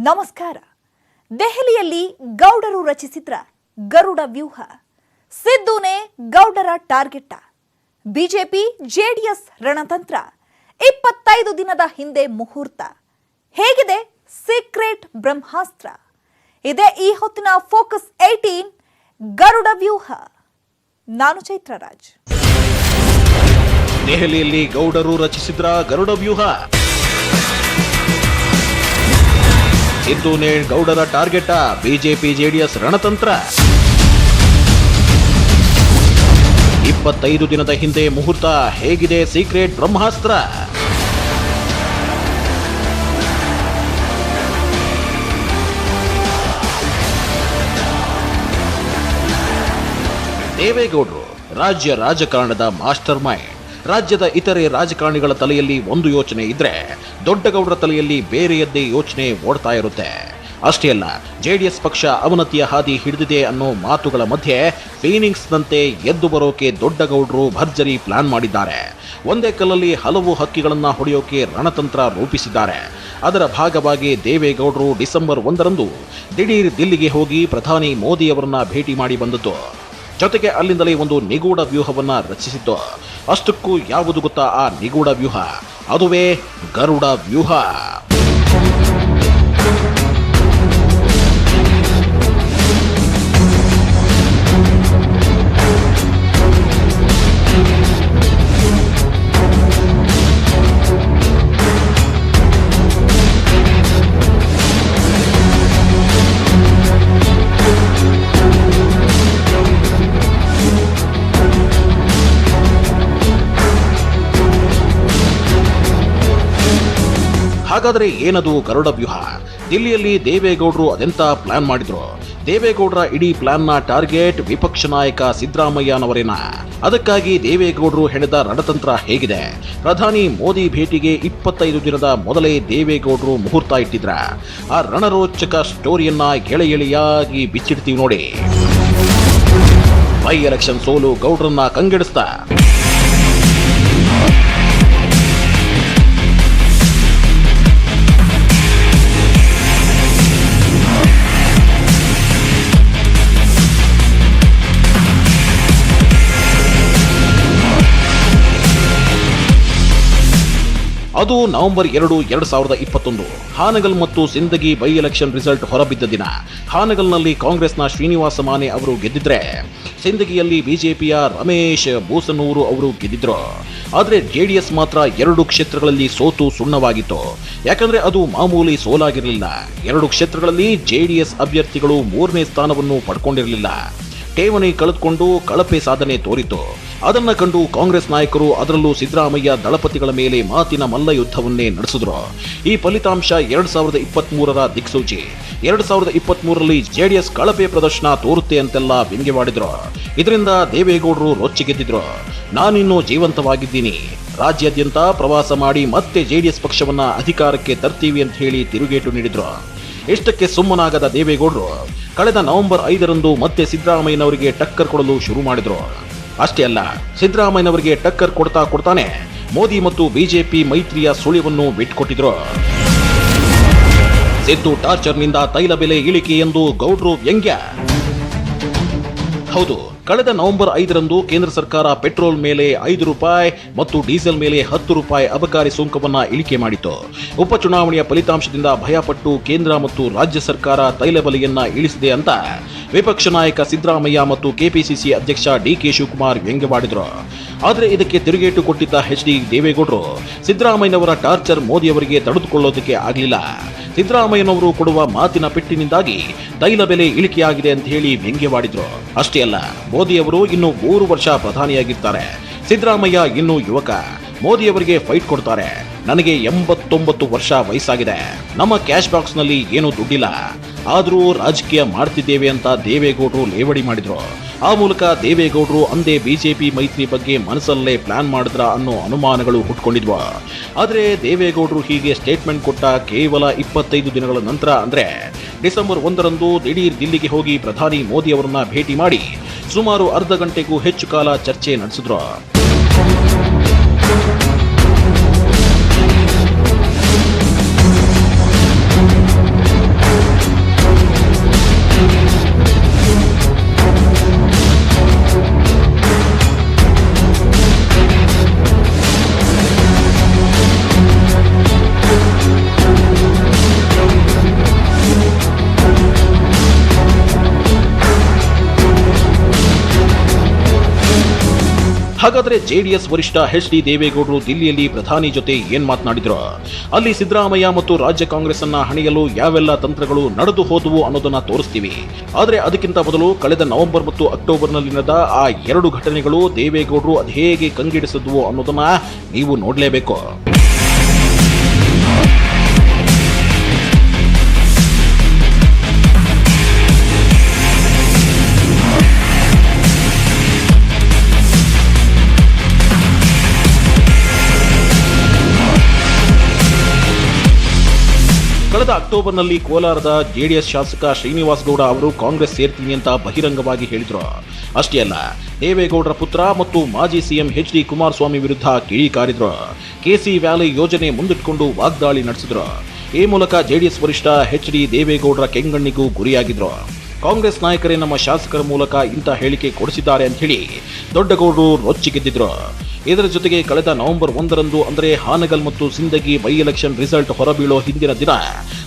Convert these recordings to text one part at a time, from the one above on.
ನಮಸ್ಕಾರ. ದೆಹಲಿಯಲ್ಲಿ ಗೌಡರು ರಚಿಸಿದ್ರ ಗರುಡ ವ್ಯೂಹ. ಸಿದ್ದುನೇ ಗೌಡರ ಟಾರ್ಗೆಟ್. BJP JDS ರಣತಂತ್ರ. 25 ದಿನದ ಹಿಂದೆ ಮುಹೂರ್ತ. ಹೇಗಿದೆ ಸೀಕ್ರೆಟ್ ಬ್ರಹ್ಮಾಸ್ತ್ರ? ಇದೇ ಈ ಹೊತ್ತಿನ ಫೋಕಸ್ 18 ಗರುಡ ವ್ಯೂಹ. ನಾನು ಚೈತ್ರರಾಜ್. ದೆಹಲಿಯಲ್ಲಿ ಗೌಡರು ರಚಿಸಿದ್ರ ಗರುಡ ವ್ಯೂಹ. ಸಿದ್ದುನೇ ಗೌಡರ ಟಾರ್ಗೆಟ್. BJP JDS ರಣತಂತ್ರ. 25 ದಿನದ ಹಿಂದೆ ಮುಹೂರ್ತ. ಹೇಗಿದೆ ಸೀಕ್ರೆಟ್ ಬ್ರಹ್ಮಾಸ್ತ್ರ? ದೇವೇಗೌಡರು ರಾಜ್ಯ ರಾಜಕಾರಣದ ಮಾಸ್ಟರ್ ಮೈಂಡ್. ರಾಜ್ಯದ ಇತರೆ ರಾಜಕಾರಣಿಗಳ ತಲೆಯಲ್ಲಿ ಒಂದು ಯೋಚನೆ ಇದ್ರೆ ದೊಡ್ಡಗೌಡರ ತಲೆಯಲ್ಲಿ ಬೇರೆಯದ್ದೇ ಯೋಚನೆ ಓಡ್ತಾ ಇರುತ್ತೆ. ಅಷ್ಟೇ ಅಲ್ಲ, ಜೆಡಿಎಸ್ ಪಕ್ಷ ಅವನತಿಯ ಹಾದಿ ಹಿಡಿದಿದೆ ಅನ್ನೋ ಮಾತುಗಳ ಮಧ್ಯೆ ಫೀನಿಕ್ಸ್ನಂತೆ ಎದ್ದು ಬರೋಕೆ ದೊಡ್ಡಗೌಡರು ಭರ್ಜರಿ ಪ್ಲಾನ್ ಮಾಡಿದ್ದಾರೆ. ಒಂದೇ ಕಲ್ಲಲ್ಲಿ ಹಲವು ಹಕ್ಕಿಗಳನ್ನ ಹೊಡೆಯೋಕೆ ರಣತಂತ್ರ ರೂಪಿಸಿದ್ದಾರೆ. ಅದರ ಭಾಗವಾಗಿ ದೇವೇಗೌಡರು ಡಿಸೆಂಬರ್ 1ರಂದು ದಿಢೀರ್ ದಿಲ್ಲಿಗೆ ಹೋಗಿ ಪ್ರಧಾನಿ ಮೋದಿ ಅವರನ್ನ ಭೇಟಿ ಮಾಡಿ ಬಂದಿತ್ತು. ಜೊತೆಗೆ ಅಲ್ಲಿಂದಲೇ ಒಂದು ನಿಗೂಢ ವ್ಯೂಹವನ್ನ ರಚಿಸಿದ್ದು. ಅಷ್ಟಕ್ಕೂ ಯಾವುದು ಗೊತ್ತಾ ಆ ನಿಗೂಢ ವ್ಯೂಹ? ಅದುವೇ ಗರುಡ ವ್ಯೂಹ. ಹಾಗಾದರೆ ಏನದು ಗರುಡ ವ್ಯೂಹ? ದಿಲ್ಲಿಯಲ್ಲಿ ದೇವೇಗೌಡರು ಅದೆಂತ ಪ್ಲಾನ್ ಮಾಡಿದ್ರು? ದೇವೇಗೌಡರ ಇಡೀ ಪ್ಲಾನ್ನ ಟಾರ್ಗೆಟ್ ವಿಪಕ್ಷ ನಾಯಕ ಸಿದ್ದರಾಮಯ್ಯನವರೇನ? ಅದಕ್ಕಾಗಿ ದೇವೇಗೌಡರು ಹೆಣೆದ ರಣತಂತ್ರ ಹೇಗಿದೆ? ಪ್ರಧಾನಿ ಮೋದಿ ಭೇಟಿಗೆ 25 ದಿನದ ಮೊದಲೇ ದೇವೇಗೌಡರು ಮುಹೂರ್ತ ಇಟ್ಟಿದ್ರ? ಆ ರಣರೋಚಕ ಸ್ಟೋರಿಯನ್ನ ಎಳೆಯಾಗಿ ಬಿಚ್ಚಿಡ್ತೀವಿ ನೋಡಿ. ಬೈ ಎಲೆಕ್ಷನ್ ಸೋಲು ಗೌಡ್ರನ್ನ ಕಂಗೆಡಿಸ್ತಾ ಅದು ನವೆಂಬರ್ 2, 2021. ಹಾನಗಲ್ ಮತ್ತು ಸಿಂದಗಿ ಬೈ ಎಲೆಕ್ಷನ್ ರಿಸಲ್ಟ್ ಹೊರಬಿದ್ದ ದಿನ. ಹಾನಗಲ್ನಲ್ಲಿ ಕಾಂಗ್ರೆಸ್ನ ಶ್ರೀನಿವಾಸ ಮಾನೆ ಅವರು ಗೆದ್ದಿದ್ರೆ, ಸಿಂದಗಿಯಲ್ಲಿ ಬಿಜೆಪಿಯ ರಮೇಶ್ ಬೂಸನೂರು ಅವರು ಗೆದ್ದಿದ್ರು. ಆದರೆ ಜೆಡಿಎಸ್ ಮಾತ್ರ 2 ಕ್ಷೇತ್ರಗಳಲ್ಲಿ ಸೋತು ಸುಣ್ಣವಾಗಿತ್ತು. ಯಾಕಂದ್ರೆ ಅದು ಮಾಮೂಲಿ ಸೋಲಾಗಿರಲಿಲ್ಲ. 2 ಕ್ಷೇತ್ರಗಳಲ್ಲಿ ಜೆಡಿಎಸ್ ಅಭ್ಯರ್ಥಿಗಳು 3ನೇ ಸ್ಥಾನವನ್ನು ಪಡ್ಕೊಂಡಿರಲಿಲ್ಲ. ಠೇವಣಿ ಕಳೆದುಕೊಂಡು ಕಳಪೆ ಸಾಧನೆ ತೋರಿತು. ಅದನ್ನ ಕಂಡು ಕಾಂಗ್ರೆಸ್ ನಾಯಕರು, ಅದರಲ್ಲೂ ಸಿದ್ದರಾಮಯ್ಯ ದಳಪತಿಗಳ ಮೇಲೆ ಮಾತಿನ ಮಲ್ಲ ಯುದ್ಧವನ್ನೇ ನಡೆಸಿದ್ರು. ಈ ಫಲಿತಾಂಶ 2023ರ ದಿಕ್ಸೂಚಿ. 2023ರಲ್ಲಿ ಜೆಡಿಎಸ್ ಕಳಪೆ ಪ್ರದರ್ಶನ ತೋರುತ್ತೆ ಅಂತೆಲ್ಲ ವ್ಯಂಗ್ಯವಾಡಿದ್ರು. ಇದರಿಂದ ದೇವೇಗೌಡರು ರೊಚ್ಚಿಗೆದ್ದಿದ್ರು. ನಾನಿನ್ನೂ ಜೀವಂತವಾಗಿದ್ದೀನಿ, ರಾಜ್ಯಾದ್ಯಂತ ಪ್ರವಾಸ ಮಾಡಿ ಮತ್ತೆ ಜೆಡಿಎಸ್ ಪಕ್ಷವನ್ನ ಅಧಿಕಾರಕ್ಕೆ ತರ್ತೀವಿ ಅಂತ ಹೇಳಿ ತಿರುಗೇಟು ನೀಡಿದ್ರು. ಇಷ್ಟಕ್ಕೆ ಸುಮ್ಮನಾಗದ ದೇವೇಗೌಡರು ಕಳೆದ ನವೆಂಬರ್ 5ರಂದು ಮತ್ತೆ ಸಿದ್ದರಾಮಯ್ಯನವರಿಗೆ ಟಕ್ಕರ್ ಕೊಡಲು ಶುರು ಮಾಡಿದ್ರು. ಅಷ್ಟೇ ಅಲ್ಲ, ಸಿದ್ದರಾಮಯ್ಯನವರಿಗೆ ಟಕ್ಕರ್ ಕೊಡ್ತಾನೆ ಮೋದಿ ಮತ್ತು ಬಿಜೆಪಿ ಮೈತ್ರಿಯ ಸುಳಿವನ್ನು ಬಿಟ್ಕೊಟ್ಟಿದ್ರು. ಸಿದ್ದು ಟಾರ್ಚರ್ನಿಂದ ತೈಲ ಬೆಲೆ ಇಳಿಕೆ ಎಂದು ಗೌಡ್ರು ವ್ಯಂಗ್ಯ. ಹೌದು, ಕಳೆದ ನವೆಂಬರ್ 5ರಂದು ಕೇಂದ್ರ ಸರ್ಕಾರ ಪೆಟ್ರೋಲ್ ಮೇಲೆ 5 ರೂಪಾಯಿ ಮತ್ತು ಡೀಸೆಲ್ ಮೇಲೆ 10 ರೂಪಾಯಿ ಅಬಕಾರಿ ಸುಂಕವನ್ನ ಇಳಿಕೆ ಮಾಡಿತು. ಉಪಚುನಾವಣೆಯ ಫಲಿತಾಂಶದಿಂದ ಭಯಪಟ್ಟು ಕೇಂದ್ರ ಮತ್ತು ರಾಜ್ಯ ಸರ್ಕಾರ ತೈಲ ಬೆಲೆಯನ್ನ ಇಳಿಸಿದೆ ಅಂತ ವಿಪಕ್ಷ ನಾಯಕ ಸಿದ್ದರಾಮಯ್ಯ ಮತ್ತು ಕೆಪಿಸಿಸಿ ಅಧ್ಯಕ್ಷ ಡಿ.ಕೆ. ಶಿವಕುಮಾರ್ ವ್ಯಂಗ್ಯವಾಡಿದ್ರು. ಆದರೆ ಇದಕ್ಕೆ ತಿರುಗೇಟು ಕೊಟ್ಟಿದ್ದ ಎಚ್.ಡಿ. ದೇವೇಗೌಡರು ಸಿದ್ದರಾಮಯ್ಯನವರ ಟಾರ್ಚರ್ ಮೋದಿ ಅವರಿಗೆ ತಡೆದುಕೊಳ್ಳೋದಕ್ಕೆ ಆಗಲಿಲ್ಲ. ಸಿದ್ದರಾಮಯ್ಯನವರು ಕೊಡುವ ಮಾತಿನ ಪೆಟ್ಟಿನಿಂದಾಗಿ ತೈಲ ಬೆಲೆ ಇಳಿಕೆಯಾಗಿದೆ ಅಂತ ಹೇಳಿ ವ್ಯಂಗ್ಯವಾಡಿದ್ರು. ಅಷ್ಟೇ ಅಲ್ಲ, ಮೋದಿ ಅವರು ಇನ್ನು 3 ವರ್ಷ ಪ್ರಧಾನಿಯಾಗಿರ್ತಾರೆ. ಸಿದ್ದರಾಮಯ್ಯ ಇನ್ನೂ ಯುವಕ. ಮೋದಿ ಅವರಿಗೆ ಫೈಟ್ ಕೊಡ್ತಾರೆ. ನನಗೆ 89 ವರ್ಷ ವಯಸ್ಸಾಗಿದೆ, ನಮ್ಮ ಕ್ಯಾಶ್ ಬಾಕ್ಸ್ ನಲ್ಲಿ ಏನೂ ದುಡ್ಡಿಲ್ಲ, ಆದರೂ ರಾಜಕೀಯ ಮಾಡ್ತಿದ್ದೇವೆ ಅಂತ ದೇವೇಗೌಡರು ಲೇವಡಿ ಮಾಡಿದ್ರು. ಆ ಮೂಲಕ ದೇವೇಗೌಡರು ಅಂದೇ ಬಿಜೆಪಿ ಮೈತ್ರಿ ಬಗ್ಗೆ ಮನಸ್ಸಲ್ಲೇ ಪ್ಲಾನ್ ಮಾಡಿದ್ರ ಅನ್ನೋ ಅನುಮಾನಗಳು ಹುಟ್ಕೊಂಡಿದ್ವು. ಆದರೆ ದೇವೇಗೌಡರು ಹೀಗೆ ಸ್ಟೇಟ್ಮೆಂಟ್ ಕೊಟ್ಟ ಕೇವಲ 25 ದಿನಗಳ ನಂತರ, ಅಂದ್ರೆ ಡಿಸೆಂಬರ್ 1ರಂದು ದಿಢೀರ್ ದಿಲ್ಲಿಗೆ ಹೋಗಿ ಪ್ರಧಾನಿ ಮೋದಿ ಅವರನ್ನ ಭೇಟಿ ಮಾಡಿ ಸುಮಾರು ಅರ್ಧ ಗಂಟೆಗೂ ಹೆಚ್ಚು ಕಾಲ ಚರ್ಚೆ ನಡೆಸಿದ್ರು. ಹಾಗಾದ್ರೆ ಜೆಡಿಎಸ್ ವರಿಷ್ಠ ಎಚ್.ಡಿ. ದೇವೇಗೌಡರು ದಿಲ್ಲಿಯಲ್ಲಿ ಪ್ರಧಾನಿ ಜೊತೆ ಏನ್ ಮಾತನಾಡಿದ್ರು, ಅಲ್ಲಿ ಸಿದ್ದರಾಮಯ್ಯ ಮತ್ತು ರಾಜ್ಯ ಕಾಂಗ್ರೆಸ್ ಅನ್ನ ಹಣಿಯಲು ಯಾವೆಲ್ಲ ತಂತ್ರಗಳು ನಡೆದು ಹೋದವು ಅನ್ನೋದನ್ನ ತೋರಿಸ್ತೀವಿ. ಆದ್ರೆ ಅದಕ್ಕಿಂತ ಮೊದಲು ಕಳೆದ ನವೆಂಬರ್ ಮತ್ತು ಅಕ್ಟೋಬರ್ನಲ್ಲಿ ನಡೆದ ಆ 2 ಘಟನೆಗಳು ದೇವೇಗೌಡರು ಅದು ಹೇಗೆ ಕಂಗೆಡಿಸಿದ್ವು ಅನ್ನೋದನ್ನ ನೀವು ನೋಡ್ಲೇಬೇಕು. ಕಳೆದ ಅಕ್ಟೋಬರ್ನಲ್ಲಿ ಕೋಲಾರದ ಜೆಡಿಎಸ್ ಶಾಸಕ ಶ್ರೀನಿವಾಸ್ ಗೌಡ ಅವರು ಕಾಂಗ್ರೆಸ್ ಸೇರ್ತೀನಿ ಅಂತ ಬಹಿರಂಗವಾಗಿ ಹೇಳಿದ್ರು. ಅಷ್ಟೇ ಅಲ್ಲ, ದೇವೇಗೌಡರ ಪುತ್ರ ಮತ್ತು ಮಾಜಿ ಸಿಎಂ ಎಚ್.ಡಿ. ಕುಮಾರಸ್ವಾಮಿ ವಿರುದ್ಧ ಕಿಡಿಕಾರಿದ್ರು. ಕೆಸಿ ವ್ಯಾಲಿ ಯೋಜನೆ ಮುಂದಿಟ್ಕೊಂಡು ವಾಗ್ದಾಳಿ ನಡೆಸಿದ್ರು. ಈ ಮೂಲಕ ಜೆಡಿಎಸ್ ವರಿಷ್ಠ ಎಚ್.ಡಿ. ದೇವೇಗೌಡರ ಕೆಂಗಣ್ಣಿಗೂ ಗುರಿಯಾಗಿದ್ರು. ಕಾಂಗ್ರೆಸ್ ನಾಯಕರೇ ನಮ್ಮ ಶಾಸಕರ ಮೂಲಕ ಇಂಥ ಹೇಳಿಕೆ ಕೊಡಿಸಿದ್ದಾರೆ ಅಂತ ಹೇಳಿ ದೊಡ್ಡಗೌಡರು ರೊಚ್ಚಿಗೆದ್ದಿದ್ರು. ಇದರ ಜೊತೆಗೆ ಕಳೆದ ನವೆಂಬರ್ 1ರಂದು ಅಂದರೆ ಹಾನಗಲ್ ಮತ್ತು ಸಿಂದಗಿ ಬೈ ಎಲೆಕ್ಷನ್ ರಿಸಲ್ಟ್ ಹೊರಬೀಳೋ ಹಿಂದಿನ ದಿನ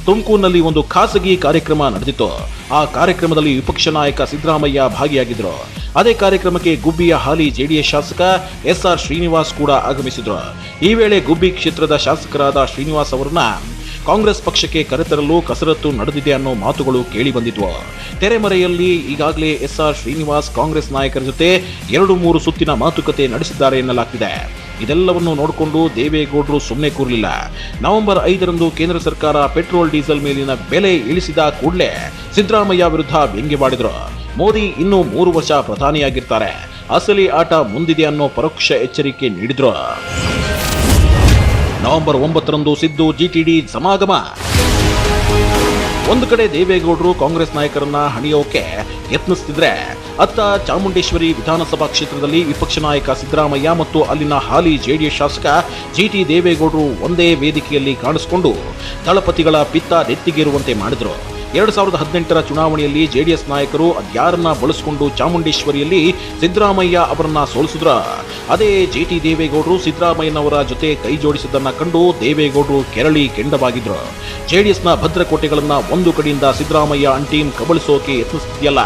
ತುಮಕೂರಿನಲ್ಲಿ ಒಂದು ಖಾಸಗಿ ಕಾರ್ಯಕ್ರಮ ನಡೆದಿತ್ತು. ಆ ಕಾರ್ಯಕ್ರಮದಲ್ಲಿ ವಿಪಕ್ಷ ನಾಯಕ ಸಿದ್ದರಾಮಯ್ಯ ಭಾಗಿಯಾಗಿದ್ರು. ಅದೇ ಕಾರ್ಯಕ್ರಮಕ್ಕೆ ಗುಬ್ಬಿಯ ಹಾಲಿ ಜೆಡಿಎಸ್ ಶಾಸಕ ಎಸ್.ಆರ್. ಶ್ರೀನಿವಾಸ್ ಕೂಡ ಆಗಮಿಸಿದ್ರು. ಈ ವೇಳೆ ಗುಬ್ಬಿ ಕ್ಷೇತ್ರದ ಶಾಸಕರಾದ ಶ್ರೀನಿವಾಸ್ ಅವರನ್ನ ಕಾಂಗ್ರೆಸ್ ಪಕ್ಷಕ್ಕೆ ಕರೆತರಲು ಕಸರತ್ತು ನಡೆದಿದೆ ಅನ್ನೋ ಮಾತುಗಳು ಕೇಳಿ ಬಂದಿದ್ವು. ತೆರೆಮರೆಯಲ್ಲಿ ಈಗಾಗಲೇ ಎಸ್.ಆರ್. ಶ್ರೀನಿವಾಸ್ ಕಾಂಗ್ರೆಸ್ ನಾಯಕರ ಜೊತೆ 2-3 ಸುತ್ತಿನ ಮಾತುಕತೆ ನಡೆಸಿದ್ದಾರೆ ಎನ್ನಲಾಗ್ತಿದೆ. ಇದೆಲ್ಲವನ್ನು ನೋಡಿಕೊಂಡು ದೇವೇಗೌಡರು ಸುಮ್ಮನೆ ಕೂರಲಿಲ್ಲ. ನವೆಂಬರ್ 5ರಂದು ಕೇಂದ್ರ ಸರ್ಕಾರ ಪೆಟ್ರೋಲ್ ಡೀಸೆಲ್ ಮೇಲಿನ ಬೆಲೆ ಇಳಿಸಿದ ಕೂಡಲೇ ಸಿದ್ದರಾಮಯ್ಯ ವಿರುದ್ಧ ವ್ಯಂಗ್ಯವಾಡಿದ್ರು. ಮೋದಿ ಇನ್ನೂ 3 ವರ್ಷ ಪ್ರಧಾನಿಯಾಗಿರ್ತಾರೆ, ಅಸಲಿ ಆಟ ಮುಂದಿದೆ ಅನ್ನೋ ಪರೋಕ್ಷ ಎಚ್ಚರಿಕೆ ನೀಡಿದ್ರು. ನವೆಂಬರ್ 9ರಂದು ಸಿದ್ದು ಜಿಟಿಡಿ ಸಮಾಗಮ. ಒಂದು ಕಡೆ ದೇವೇಗೌಡರು ಕಾಂಗ್ರೆಸ್ ನಾಯಕರನ್ನ ಹಣಿಯೋಕೆ ಯತ್ನಿಸುತ್ತಿದ್ರೆ, ಅತ್ತ ಚಾಮುಂಡೇಶ್ವರಿ ವಿಧಾನಸಭಾ ಕ್ಷೇತ್ರದಲ್ಲಿ ವಿಪಕ್ಷ ನಾಯಕ ಸಿದ್ದರಾಮಯ್ಯ ಮತ್ತು ಅಲ್ಲಿನ ಹಾಲಿ ಜೆಡಿಎಸ್ ಶಾಸಕ ಜಿ.ಟಿ. ದೇವೇಗೌಡರು ಒಂದೇ ವೇದಿಕೆಯಲ್ಲಿ ಕಾಣಿಸಿಕೊಂಡು ದಳಪತಿಗಳ ಪಿತ್ತ ನೆತ್ತಿಗೇರುವಂತೆ ಮಾಡಿದ್ರು. 2018ರ ಚುನಾವಣೆಯಲ್ಲಿ ಜೆಡಿಎಸ್ ನಾಯಕರು ಅದ್ಯಾರನ್ನ ಬಳಸಿಕೊಂಡು ಚಾಮುಂಡೇಶ್ವರಿಯಲ್ಲಿ ಸಿದ್ದರಾಮಯ್ಯ ಅವರನ್ನ ಸೋಲಿಸಿದ್ರ, ಅದೇ ಜಿ.ಟಿ. ದೇವೇಗೌಡರು ಸಿದ್ದರಾಮಯ್ಯನವರ ಜೊತೆ ಕೈ ಜೋಡಿಸಿದ್ದನ್ನ ಕಂಡು ದೇವೇಗೌಡರು ಕೆರಳಿ ಕೆಂಡವಾಗಿದ್ರು. ಜೆಡಿಎಸ್ನ ಭದ್ರಕೋಟೆಗಳನ್ನ ಒಂದು ಕಡೆಯಿಂದ ಸಿದ್ದರಾಮಯ್ಯ ಅಂಟೀಮ್ ಕಬಳಿಸೋಕೆ ಯತ್ನಿಸುತ್ತಿದೆಯಲ್ಲ,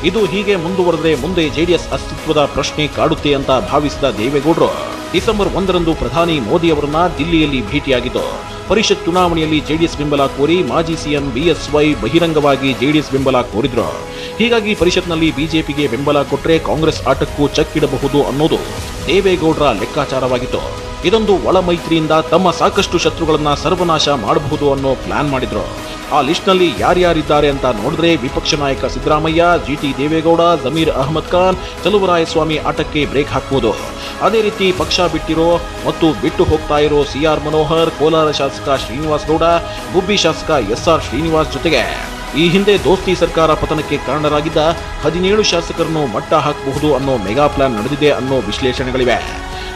ಇದು ಹೀಗೆ ಮುಂದುವರೆದ್ರೆ ಮುಂದೆ ಜೆಡಿಎಸ್ ಅಸ್ತಿತ್ವದ ಪ್ರಶ್ನೆ ಕಾಡುತ್ತೆ ಅಂತ ಭಾವಿಸಿದ ದೇವೇಗೌಡರು ಡಿಸೆಂಬರ್ 1ರಂದು ಪ್ರಧಾನಿ ಮೋದಿ ಅವರನ್ನ ದಿಲ್ಲಿಯಲ್ಲಿ ಭೇಟಿಯಾಗಿದ್ದು, ಪರಿಷತ್ ಚುನಾವಣೆಯಲ್ಲಿ ಜೆಡಿಎಸ್ ಬೆಂಬಲ ಕೋರಿ ಮಾಜಿ ಸಿಎಂ ಬಿಎಸ್ವೈ ಬಹಿರಂಗವಾಗಿ ಜೆಡಿಎಸ್ ಬೆಂಬಲ ಕೋರಿದ್ರು. ಹೀಗಾಗಿ ಪರಿಷತ್ನಲ್ಲಿ ಬಿಜೆಪಿಗೆ ಬೆಂಬಲ ಕೊಟ್ಟರೆ ಕಾಂಗ್ರೆಸ್ ಆಟಕ್ಕೂ ಚಕ್ಕಿಡಬಹುದು ಅನ್ನೋದು ದೇವೇಗೌಡರ ಲೆಕ್ಕಾಚಾರವಾಗಿತ್ತು. ಇದೊಂದು ಒಳ ಮೈತ್ರಿಯಿಂದ ತಮ್ಮ ಸಾಕಷ್ಟು ಶತ್ರುಗಳನ್ನ ಸರ್ವನಾಶ ಮಾಡಬಹುದು ಅನ್ನೋ ಪ್ಲಾನ್ ಮಾಡಿದ್ರು. ಆ ಲಿಸ್ಟ್ನಲ್ಲಿ ಯಾರ್ಯಾರಿದ್ದಾರೆ ಅಂತ ನೋಡಿದ್ರೆ ವಿಪಕ್ಷ ನಾಯಕ ಸಿದ್ದರಾಮಯ್ಯ, ಜಿ.ಟಿ. ದೇವೇಗೌಡ, ಜಮೀರ್ ಅಹಮದ್ ಖಾನ್, ಚಲುವರಾಯಸ್ವಾಮಿ ಆಟಕ್ಕೆ ಬ್ರೇಕ್ ಹಾಕಬಹುದು. ಅದೇ ರೀತಿ ಪಕ್ಷ ಬಿಟ್ಟಿರೋ ಮತ್ತು ಬಿಟ್ಟು ಹೋಗ್ತಾ ಇರೋ ಸಿ.ಆರ್. ಮನೋಹರ್, ಕೋಲಾರ ಶಾಸಕ ಶ್ರೀನಿವಾಸ್ ಗೌಡ, ಗುಬ್ಬಿ ಶಾಸಕ ಎಸ್.ಆರ್. ಶ್ರೀನಿವಾಸ್ ಜೊತೆಗೆ ಈ ಹಿಂದೆ ದೋಸ್ತಿ ಸರ್ಕಾರ ಪತನಕ್ಕೆ ಕಾರಣರಾಗಿದ್ದ 17 ಶಾಸಕರನ್ನು ಮಟ್ಟ ಹಾಕಬಹುದು ಅನ್ನೋ ಮೆಗಾ ಪ್ಲಾನ್ ನಡೆದಿದೆ ಅನ್ನೋ ವಿಶ್ಲೇಷಣೆಗಳಿವೆ.